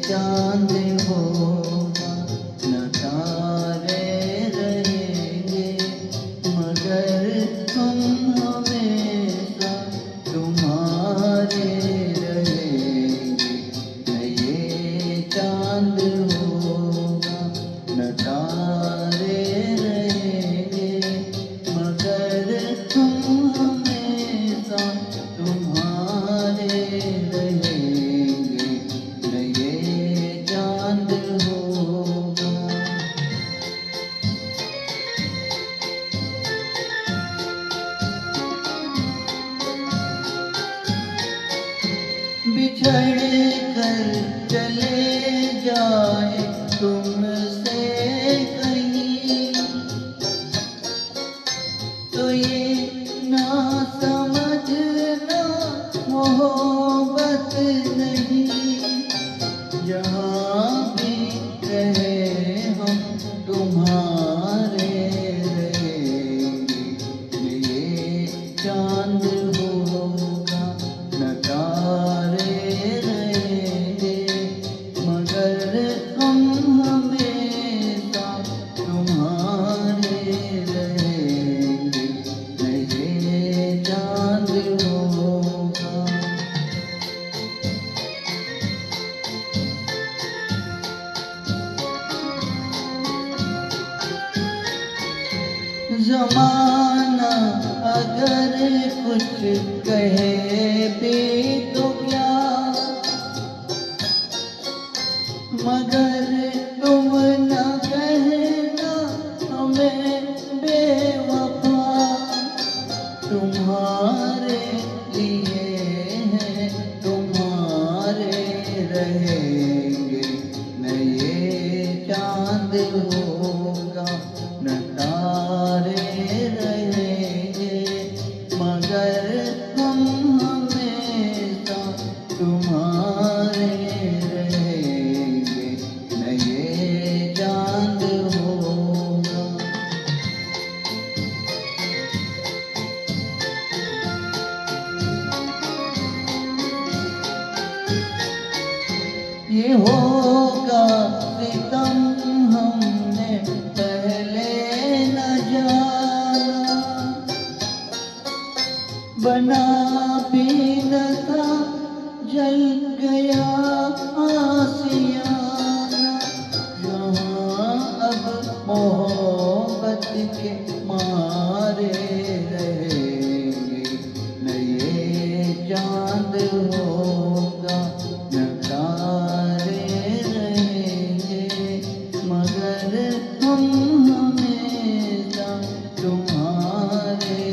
चांद होगा न तारे रहेंगे, मगर हम हमेशा तुम्हारे रहेंगे। न ये चांद होगा न तारे रहेंगे, मगर हम हमेशा तुम्हारे रहेंगे। बिछड़ कर चले जाए तुमसे कहीं, तो ये ना समझना मोहब्बत नहीं। जहाँ भी रहे हम तुम्हारे रहेंगे। ये चांद होगा न तारे रहेंगे, मगर हम हमेशा तुम्हारे रहेंगे। ये चांद होगा। ज़माना अगर कुछ कहे भी तो क्या, मगर तुम न कहना हमें बेवफा। तुम्हारे लिए है तुम्हारे रहेंगे। न ये चांद होगा न तारे रहेंगे, मगर हम हमेशा तुम्हारे रहेंगे। न ये चांद होगा। ये होगा सितम हमने पहले न जाना, बना भी न था जल गया आसियाना। यहाँ अब मोहब्बत के मारे रहेंगे। न ये चांद होगा न तारे रहेंगे, मगर हम हमेशा तुम्हारे